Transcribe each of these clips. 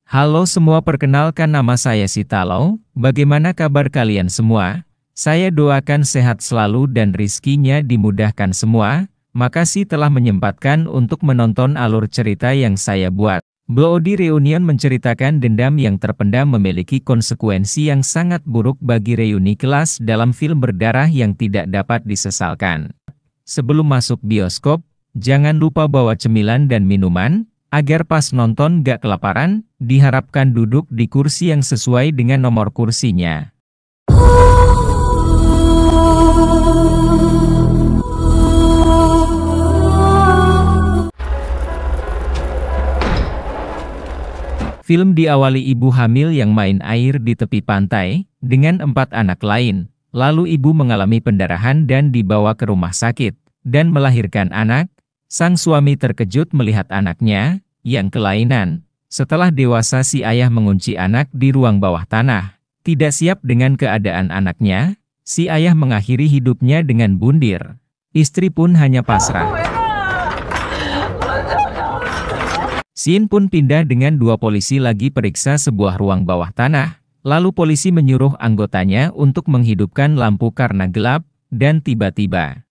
Halo semua, perkenalkan nama saya Sitalo. Bagaimana kabar kalian semua? Saya doakan sehat selalu dan rizkinya dimudahkan semua. Makasih telah menyempatkan untuk menonton alur cerita yang saya buat. Bloody Reunion menceritakan dendam yang terpendam memiliki konsekuensi yang sangat buruk bagi reuni kelas dalam film berdarah yang tidak dapat disesalkan. Sebelum masuk bioskop, jangan lupa bawa cemilan dan minuman, agar pas nonton gak kelaparan. Diharapkan duduk di kursi yang sesuai dengan nomor kursinya. Film diawali ibu hamil yang main air di tepi pantai, dengan 4 anak lain. Lalu ibu mengalami pendarahan dan dibawa ke rumah sakit, dan melahirkan anak. Sang suami terkejut melihat anaknya, yang kelainan. Setelah dewasa si ayah mengunci anak di ruang bawah tanah. Tidak siap dengan keadaan anaknya, si ayah mengakhiri hidupnya dengan bundir. Istri pun hanya pasrah. Scene pun pindah dengan 2 polisi lagi periksa sebuah ruang bawah tanah. Lalu polisi menyuruh anggotanya untuk menghidupkan lampu karena gelap, dan tiba-tiba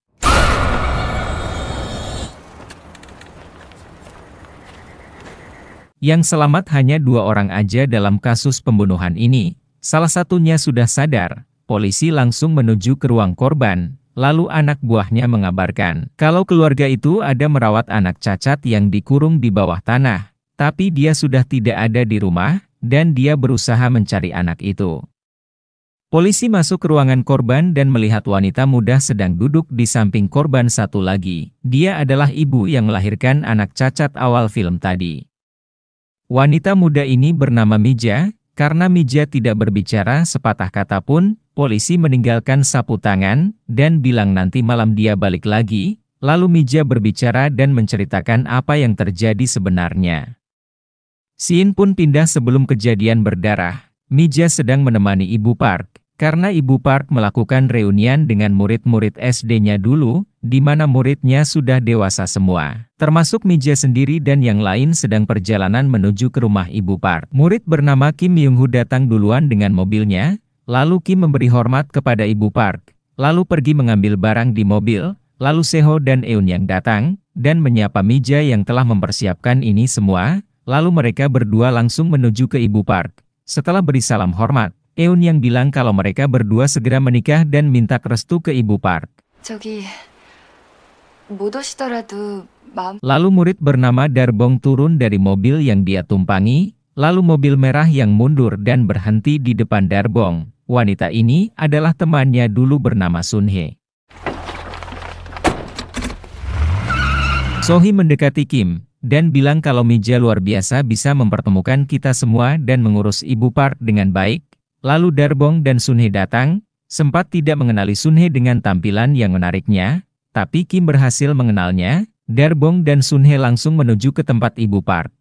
yang selamat hanya 2 orang aja dalam kasus pembunuhan ini. Salah satunya sudah sadar. Polisi langsung menuju ke ruang korban. Lalu anak buahnya mengabarkan kalau keluarga itu ada merawat anak cacat yang dikurung di bawah tanah. Tapi dia sudah tidak ada di rumah, dan dia berusaha mencari anak itu. Polisi masuk ke ruangan korban dan melihat wanita muda sedang duduk di samping korban satu lagi. Dia adalah ibu yang melahirkan anak cacat awal film tadi. Wanita muda ini bernama Mija. Karena Mija tidak berbicara sepatah kata pun, polisi meninggalkan sapu tangan, dan bilang nanti malam dia balik lagi. Lalu Mija berbicara dan menceritakan apa yang terjadi sebenarnya. Scene pun pindah sebelum kejadian berdarah. Mija sedang menemani Ibu Park, karena Ibu Park melakukan reunian dengan murid-murid SD-nya dulu, di mana muridnya sudah dewasa semua. Termasuk Mija sendiri dan yang lain sedang perjalanan menuju ke rumah Ibu Park. Murid bernama Kim Myung-Hoo datang duluan dengan mobilnya, lalu Kim memberi hormat kepada Ibu Park, lalu pergi mengambil barang di mobil, lalu Seo dan Eun yang datang, dan menyapa Mija yang telah mempersiapkan ini semua, lalu mereka berdua langsung menuju ke Ibu Park. Setelah beri salam hormat, Eun yang bilang kalau mereka berdua segera menikah dan minta restu ke Ibu Park. Lalu murid bernama Darbong turun dari mobil yang dia tumpangi, lalu mobil merah yang mundur dan berhenti di depan Darbong. Wanita ini adalah temannya dulu bernama Sunhee. Sohee mendekati Kim, dan bilang kalau Mija luar biasa bisa mempertemukan kita semua dan mengurus Ibu Park dengan baik. Lalu Darbong dan Sunhee datang, sempat tidak mengenali Sunhee dengan tampilan yang menariknya, tapi Kim berhasil mengenalnya. Darbong dan Sunhee langsung menuju ke tempat Ibu Park.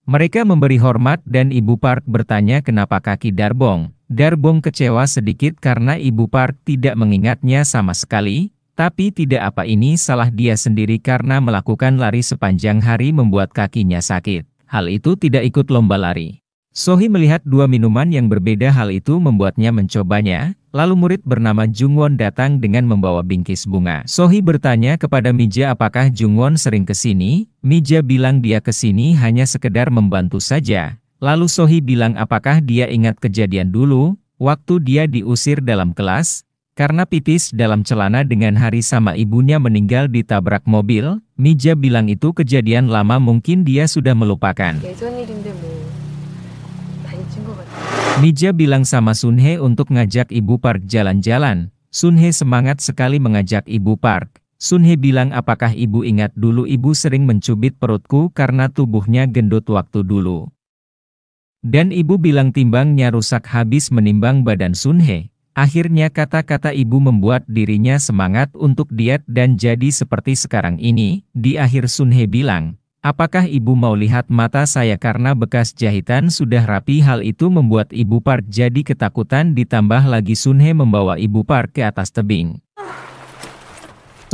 Mereka memberi hormat dan Ibu Park bertanya kenapa kaki Darbong. Darbong kecewa sedikit karena Ibu Park tidak mengingatnya sama sekali, tapi tidak apa ini salah dia sendiri karena melakukan lari sepanjang hari membuat kakinya sakit. Hal itu tidak ikut lomba lari. Sohee melihat 2 minuman yang berbeda, hal itu membuatnya mencobanya. Lalu murid bernama Jungwon datang dengan membawa bingkis bunga. Sohee bertanya kepada Mija apakah Jungwon sering kesini. Mija bilang dia kesini hanya sekedar membantu saja. Lalu Sohee bilang apakah dia ingat kejadian dulu, waktu dia diusir dalam kelas, karena pipis dalam celana dengan hari sama ibunya meninggal ditabrak mobil. Mija bilang itu kejadian lama, mungkin dia sudah melupakan. Mija bilang sama Sunhee untuk ngajak Ibu Park jalan-jalan. Sunhee semangat sekali mengajak Ibu Park. Sunhee bilang apakah ibu ingat dulu ibu sering mencubit perutku karena tubuhnya gendut waktu dulu. Dan ibu bilang timbangnya rusak habis menimbang badan Sunhee. Akhirnya kata-kata ibu membuat dirinya semangat untuk diet dan jadi seperti sekarang ini. Di akhir Sunhee bilang, apakah ibu mau lihat mata saya karena bekas jahitan sudah rapi? Hal itu membuat Ibu Park jadi ketakutan, ditambah lagi Sunhee membawa Ibu Park ke atas tebing.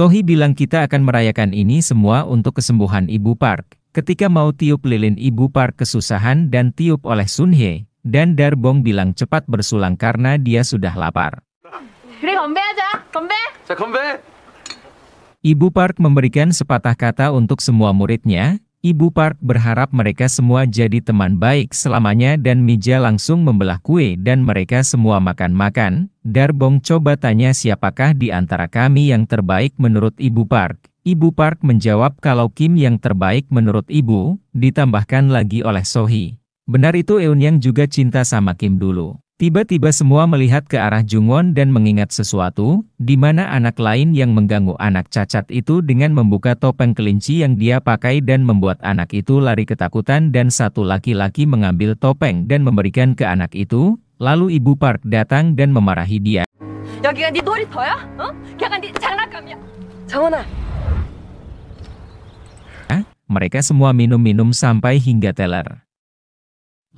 Sohee bilang kita akan merayakan ini semua untuk kesembuhan Ibu Park. Ketika mau tiup lilin, Ibu Park kesusahan dan tiup oleh Sun Hye, dan Darbong bilang cepat bersulang karena dia sudah lapar. 그래, 건배하자. 건배! 자, 건배! Ibu Park memberikan sepatah kata untuk semua muridnya. Ibu Park berharap mereka semua jadi teman baik selamanya dan Mija langsung membelah kue dan mereka semua makan-makan. Darbong coba tanya siapakah di antara kami yang terbaik menurut Ibu Park. Ibu Park menjawab kalau Kim yang terbaik menurut ibu, ditambahkan lagi oleh Sohee. Benar itu, Eunhyang juga cinta sama Kim dulu. Tiba-tiba semua melihat ke arah Jungwon dan mengingat sesuatu, di mana anak lain yang mengganggu anak cacat itu dengan membuka topeng kelinci yang dia pakai dan membuat anak itu lari ketakutan dan satu laki-laki mengambil topeng dan memberikan ke anak itu, lalu Ibu Park datang dan memarahi dia. 여기가 네 놀이터야? 어? 걔가 네 장난감이야. 정원아. Mereka semua minum-minum sampai hingga teler.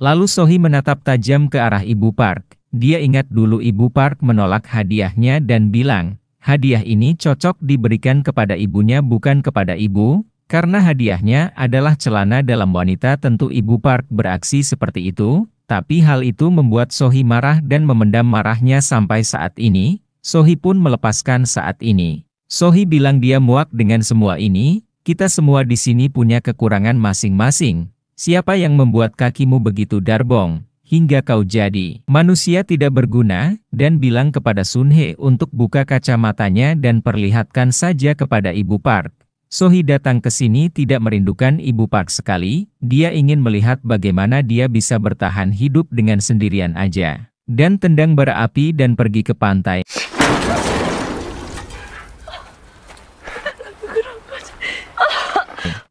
Lalu Sohee menatap tajam ke arah Ibu Park. Dia ingat dulu Ibu Park menolak hadiahnya dan bilang, hadiah ini cocok diberikan kepada ibunya bukan kepada ibu, karena hadiahnya adalah celana dalam wanita. Tentu Ibu Park beraksi seperti itu, tapi hal itu membuat Sohee marah dan memendam marahnya sampai saat ini. Sohee pun melepaskan saat ini. Sohee bilang dia muak dengan semua ini. Kita semua di sini punya kekurangan masing-masing. Siapa yang membuat kakimu begitu, Darbong, hingga kau jadi manusia tidak berguna, dan bilang kepada Sun Hye untuk buka kacamatanya dan perlihatkan saja kepada Ibu Park. Sohee datang ke sini tidak merindukan Ibu Park sekali, dia ingin melihat bagaimana dia bisa bertahan hidup dengan sendirian aja. Dan tendang bara api dan pergi ke pantai.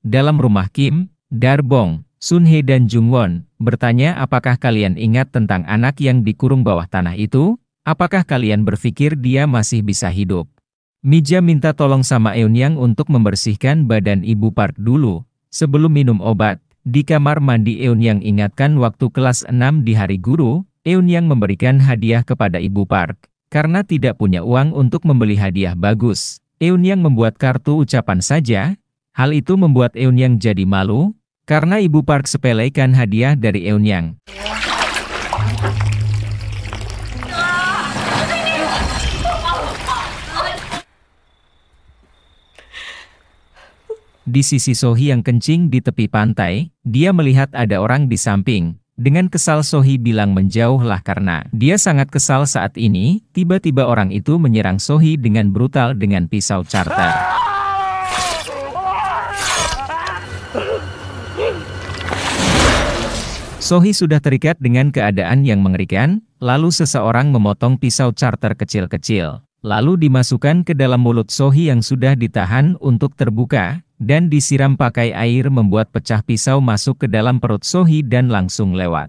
Dalam rumah Kim, Darbong, Sun Hye dan Jungwon bertanya, apakah kalian ingat tentang anak yang dikurung bawah tanah itu? Apakah kalian berpikir dia masih bisa hidup? Mija minta tolong sama Eunhyang untuk membersihkan badan Ibu Park dulu. Sebelum minum obat, di kamar mandi Eunhyang ingatkan waktu kelas 6 di hari guru, Eunhyang memberikan hadiah kepada Ibu Park. Karena tidak punya uang untuk membeli hadiah bagus, Eunhyang membuat kartu ucapan saja. Hal itu membuat Eunhyang jadi malu, karena Ibu Park sepelekan hadiah dari Eunhyang. Di sisi Sohee yang kencing di tepi pantai, dia melihat ada orang di samping. Dengan kesal Sohee bilang menjauhlah karena dia sangat kesal saat ini. Tiba-tiba orang itu menyerang Sohee dengan brutal dengan pisau charter. Sohee sudah terikat dengan keadaan yang mengerikan, lalu seseorang memotong pisau charter kecil-kecil, lalu dimasukkan ke dalam mulut Sohee yang sudah ditahan untuk terbuka, dan disiram pakai air membuat pecah pisau masuk ke dalam perut Sohee dan langsung lewat.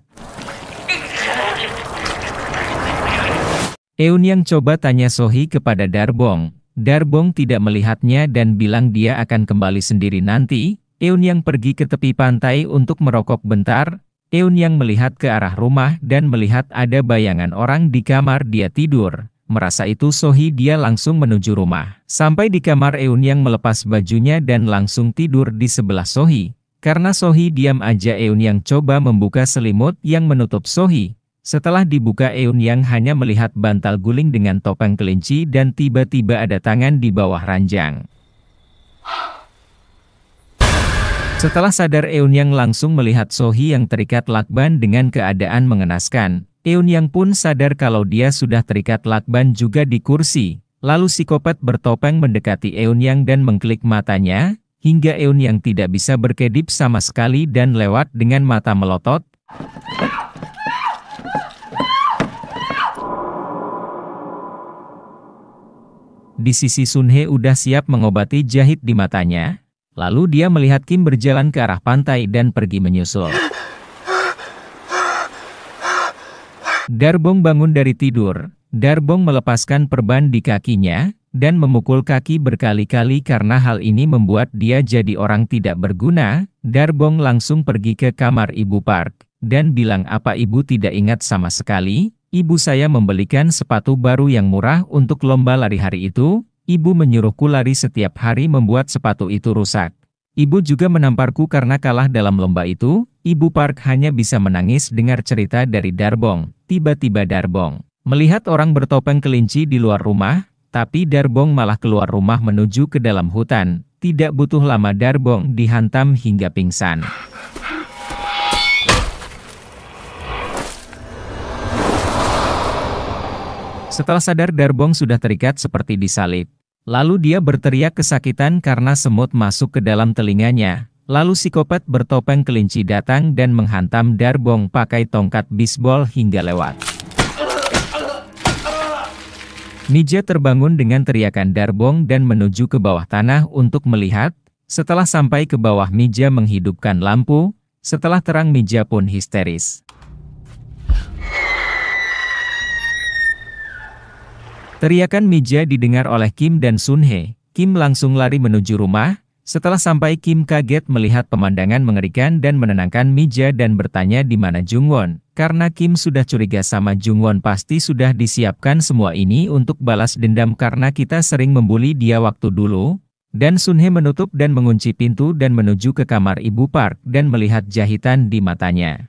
Eunhyang coba tanya Sohee kepada Darbong. Darbong tidak melihatnya dan bilang dia akan kembali sendiri nanti. Eunhyang pergi ke tepi pantai untuk merokok bentar. Eunhyang melihat ke arah rumah dan melihat ada bayangan orang di kamar dia tidur. Merasa itu Sohee, dia langsung menuju rumah. Sampai di kamar Eunhyang melepas bajunya dan langsung tidur di sebelah Sohee. Karena Sohee diam aja, Eunhyang coba membuka selimut yang menutup Sohee. Setelah dibuka, Eunhyang hanya melihat bantal guling dengan topeng kelinci dan tiba-tiba ada tangan di bawah ranjang. Setelah sadar, Eunhyang langsung melihat Sohee yang terikat lakban dengan keadaan mengenaskan. Eunhyang pun sadar kalau dia sudah terikat lakban juga di kursi. Lalu psikopat bertopeng mendekati Eunhyang dan mengklik matanya, hingga Eunhyang tidak bisa berkedip sama sekali dan lewat dengan mata melotot. Di sisi Sun Hye udah siap mengobati jahit di matanya. Lalu dia melihat Kim berjalan ke arah pantai dan pergi menyusul. Darbong bangun dari tidur. Darbong melepaskan perban di kakinya, dan memukul kaki berkali-kali karena hal ini membuat dia jadi orang tidak berguna. Darbong langsung pergi ke kamar Ibu Park, dan bilang, apa ibu tidak ingat sama sekali? Ibu saya membelikan sepatu baru yang murah untuk lomba lari hari itu. Ibu menyuruhku lari setiap hari membuat sepatu itu rusak. Ibu juga menamparku karena kalah dalam lomba itu. Ibu Park hanya bisa menangis dengar cerita dari Darbong. Tiba-tiba Darbong melihat orang bertopeng kelinci di luar rumah, tapi Darbong malah keluar rumah menuju ke dalam hutan. Tidak butuh lama Darbong dihantam hingga pingsan. Setelah sadar Darbong sudah terikat seperti disalib. Lalu dia berteriak kesakitan karena semut masuk ke dalam telinganya. Lalu psikopat bertopeng kelinci datang dan menghantam Darbong pakai tongkat bisbol hingga lewat. Mija terbangun dengan teriakan Darbong dan menuju ke bawah tanah untuk melihat. Setelah sampai ke bawah Mija menghidupkan lampu. Setelah terang Mija pun histeris. Teriakan Mija didengar oleh Kim dan Sunhee. Kim langsung lari menuju rumah. Setelah sampai Kim kaget melihat pemandangan mengerikan dan menenangkan Mija dan bertanya di mana Jungwon. Karena Kim sudah curiga sama Jungwon pasti sudah disiapkan semua ini untuk balas dendam karena kita sering membuli dia waktu dulu. Dan Sunhee menutup dan mengunci pintu dan menuju ke kamar Ibu Park dan melihat jahitan di matanya.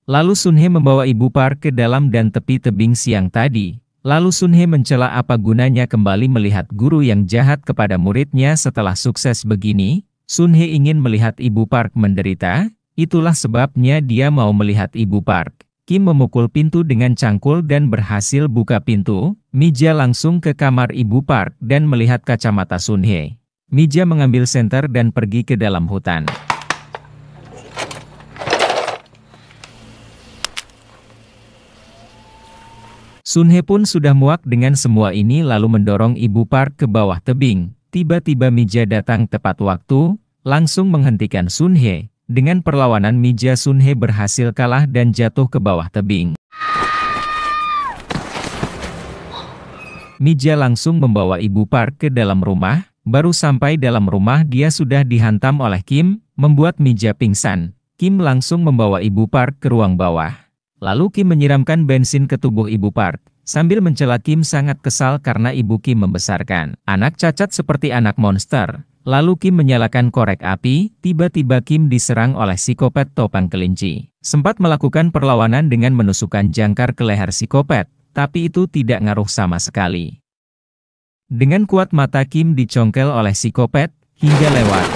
Lalu Sunhee membawa Ibu Park ke dalam dan tepi tebing siang tadi. Lalu Sunhee mencela apa gunanya kembali melihat guru yang jahat kepada muridnya setelah sukses begini. Sunhee ingin melihat Ibu Park menderita, itulah sebabnya dia mau melihat Ibu Park. Kim memukul pintu dengan cangkul dan berhasil buka pintu. Mija langsung ke kamar Ibu Park dan melihat kacamata Sunhee. Mija mengambil senter dan pergi ke dalam hutan. Sunhee pun sudah muak dengan semua ini lalu mendorong Ibu Park ke bawah tebing. Tiba-tiba Mija datang tepat waktu, langsung menghentikan Sunhee. Dengan perlawanan Mija Sunhee berhasil kalah dan jatuh ke bawah tebing. Mija langsung membawa Ibu Park ke dalam rumah. Baru sampai dalam rumah dia sudah dihantam oleh Kim, membuat Mija pingsan. Kim langsung membawa Ibu Park ke ruang bawah. Lalu Kim menyiramkan bensin ke tubuh Ibu Park. Sambil mencela Kim sangat kesal karena Ibu Kim membesarkan anak cacat seperti anak monster. Lalu Kim menyalakan korek api, tiba-tiba Kim diserang oleh psikopat topeng kelinci. Sempat melakukan perlawanan dengan menusukkan jangkar ke leher psikopat, tapi itu tidak ngaruh sama sekali. Dengan kuat mata Kim dicongkel oleh psikopat, hingga lewat.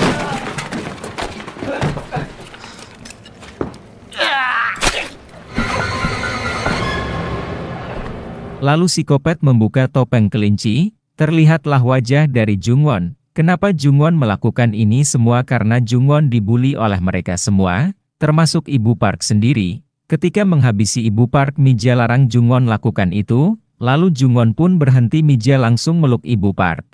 Lalu psikopat membuka topeng kelinci, terlihatlah wajah dari Jungwon. Kenapa Jungwon melakukan ini semua karena Jungwon dibuli oleh mereka semua, termasuk Ibu Park sendiri. Ketika menghabisi Ibu Park Mija larang Jungwon lakukan itu, lalu Jungwon pun berhenti Mija langsung meluk Ibu Park.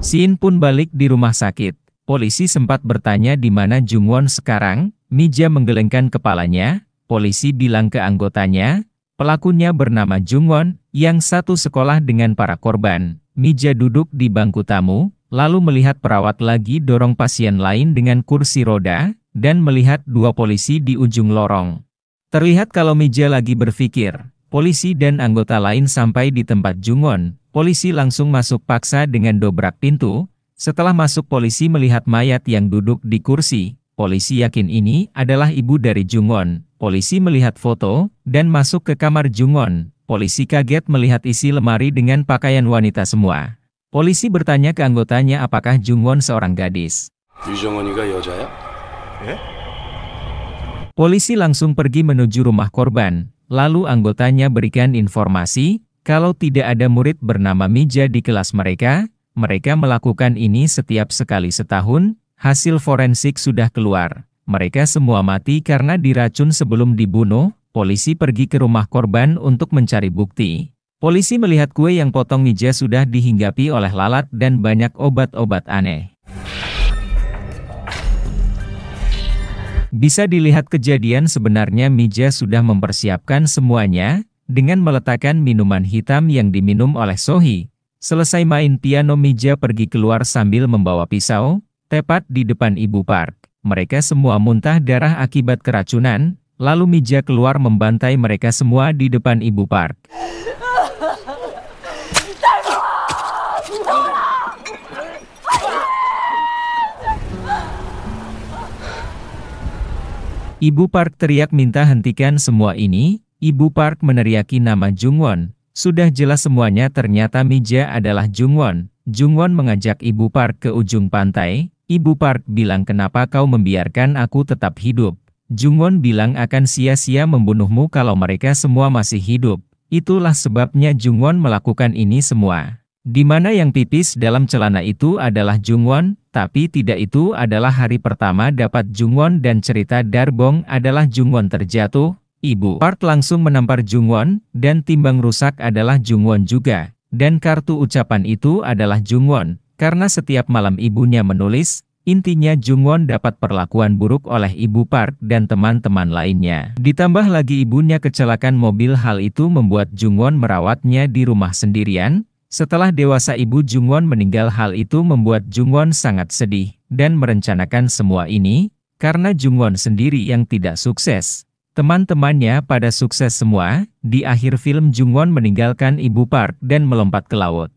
Shin pun balik di rumah sakit. Polisi sempat bertanya di mana Jungwon sekarang, Mija menggelengkan kepalanya. Polisi bilang ke anggotanya, pelakunya bernama Jungwon, yang satu sekolah dengan para korban. Mija duduk di bangku tamu, lalu melihat perawat lagi dorong pasien lain dengan kursi roda, dan melihat dua polisi di ujung lorong. Terlihat kalau Mija lagi berpikir, polisi dan anggota lain sampai di tempat Jungwon. Polisi langsung masuk paksa dengan dobrak pintu. Setelah masuk polisi melihat mayat yang duduk di kursi. Polisi yakin ini adalah ibu dari Jungwon. Polisi melihat foto, dan masuk ke kamar Jungwon. Polisi kaget melihat isi lemari dengan pakaian wanita semua. Polisi bertanya ke anggotanya apakah Jungwon seorang gadis. Polisi langsung pergi menuju rumah korban. Lalu anggotanya berikan informasi, kalau tidak ada murid bernama Mija di kelas mereka. Mereka melakukan ini setiap sekali setahun. Hasil forensik sudah keluar. Mereka semua mati karena diracun sebelum dibunuh. Polisi pergi ke rumah korban untuk mencari bukti. Polisi melihat kue yang potong Mija sudah dihinggapi oleh lalat dan banyak obat-obat aneh. Bisa dilihat kejadian sebenarnya Mija sudah mempersiapkan semuanya, dengan meletakkan minuman hitam yang diminum oleh Sohee. Selesai main piano Mija pergi keluar sambil membawa pisau. Tepat di depan Ibu Park. Mereka semua muntah darah akibat keracunan, lalu Mija keluar membantai mereka semua di depan Ibu Park. Ibu Park teriak minta hentikan semua ini. Ibu Park meneriaki nama Jungwon. Sudah jelas semuanya ternyata Mija adalah Jungwon. Jungwon mengajak Ibu Park ke ujung pantai. Ibu Park bilang kenapa kau membiarkan aku tetap hidup. Jungwon bilang akan sia-sia membunuhmu kalau mereka semua masih hidup. Itulah sebabnya Jungwon melakukan ini semua. Di mana yang pipis dalam celana itu adalah Jungwon, tapi tidak itu adalah hari pertama dapat Jungwon dan cerita Darbong adalah Jungwon terjatuh. Ibu Park langsung menampar Jungwon, dan timbang rusak adalah Jungwon juga. Dan kartu ucapan itu adalah Jungwon, karena setiap malam ibunya menulis, intinya Jungwon dapat perlakuan buruk oleh Ibu Park dan teman-teman lainnya. Ditambah lagi ibunya kecelakaan mobil, hal itu membuat Jungwon merawatnya di rumah sendirian. Setelah dewasa ibu Jungwon meninggal, hal itu membuat Jungwon sangat sedih, dan merencanakan semua ini, karena Jungwon sendiri yang tidak sukses. Teman-temannya pada sukses semua. Di akhir film Jungwon meninggalkan Ibu Park dan melompat ke laut.